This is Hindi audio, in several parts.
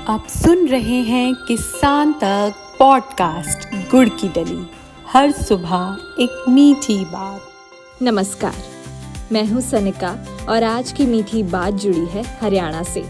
आप सुन रहे हैं किसान तक पॉडकास्ट गुड़ की डली। हर सुबह एक मीठी बात। नमस्कार, मैं हूं सनिका और आज की मीठी बात जुड़ी है हरियाणा से।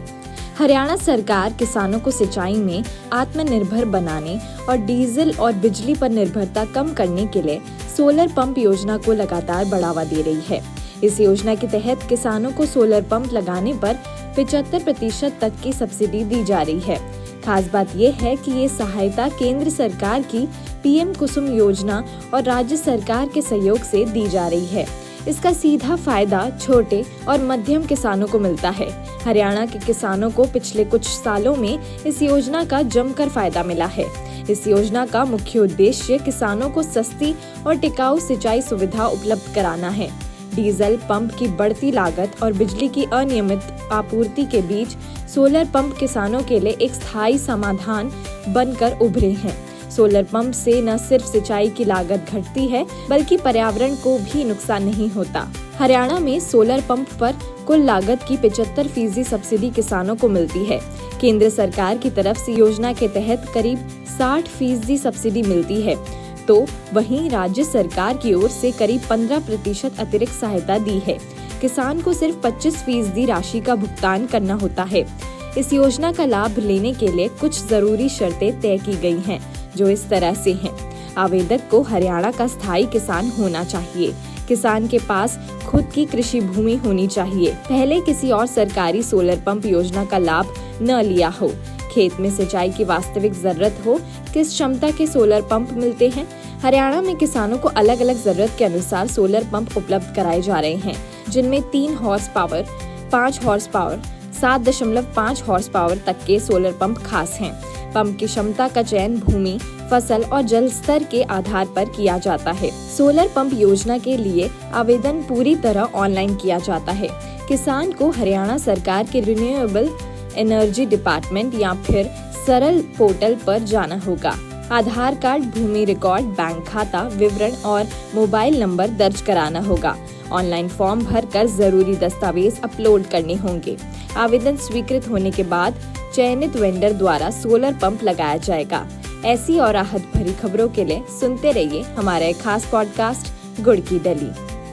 हरियाणा सरकार किसानों को सिंचाई में आत्मनिर्भर बनाने और डीजल और बिजली पर निर्भरता कम करने के लिए सोलर पंप योजना को लगातार बढ़ावा दे रही है। इस योजना के तहत किसानों को सोलर पंप लगाने पर 75% तक की सब्सिडी दी जा रही है। खास बात यह है कि ये सहायता केंद्र सरकार की पीएम कुसुम योजना और राज्य सरकार के सहयोग से दी जा रही है। इसका सीधा फायदा छोटे और मध्यम किसानों को मिलता है। हरियाणा के किसानों को पिछले कुछ सालों में इस योजना का जमकर फायदा मिला है। इस योजना का मुख्य उद्देश्य किसानों को सस्ती और टिकाऊ सिंचाई सुविधा उपलब्ध कराना है। डीजल पंप की बढ़ती लागत और बिजली की अनियमित आपूर्ति के बीच सोलर पंप किसानों के लिए एक स्थायी समाधान बनकर उभरे हैं। सोलर पंप से न सिर्फ सिंचाई की लागत घटती है बल्कि पर्यावरण को भी नुकसान नहीं होता। हरियाणा में सोलर पंप पर कुल लागत की 75% सब्सिडी किसानों को मिलती है। केंद्र सरकार की तरफ से योजना के तहत करीब 60% सब्सिडी मिलती है, तो वहीं राज्य सरकार की ओर से करीब 15% अतिरिक्त सहायता दी है। किसान को सिर्फ 25% राशि का भुगतान करना होता है। इस योजना का लाभ लेने के लिए कुछ जरूरी शर्तें तय की गई हैं, जो इस तरह से हैं। आवेदक को हरियाणा का स्थायी किसान होना चाहिए। किसान के पास खुद की कृषि भूमि होनी चाहिए। पहले किसी और सरकारी सोलर पंप योजना का लाभ न लिया हो। खेत में सिंचाई की वास्तविक जरूरत हो। किस क्षमता के सोलर पंप मिलते हैं? हरियाणा में किसानों को अलग अलग जरूरत के अनुसार सोलर पंप उपलब्ध कराए जा रहे हैं, जिनमें 3 horse power, 5 horse power, 7.5 horse power तक के सोलर पंप खास हैं। पंप की क्षमता का चयन भूमि, फसल और जल स्तर के आधार पर किया जाता है। सोलर पंप योजना के लिए आवेदन पूरी तरह ऑनलाइन किया जाता है। किसान को हरियाणा सरकार के रिन्यूएबल एनर्जी डिपार्टमेंट या फिर सरल पोर्टल पर जाना होगा। आधार कार्ड, भूमि रिकॉर्ड, बैंक खाता विवरण और मोबाइल नंबर दर्ज कराना होगा। ऑनलाइन फॉर्म भरकर जरूरी दस्तावेज अपलोड करने होंगे। आवेदन स्वीकृत होने के बाद चयनित वेंडर द्वारा सोलर पंप लगाया जाएगा। ऐसी और राहत भरी खबरों के लिए सुनते रहिए हमारे खास पॉडकास्ट गुड़ की डली।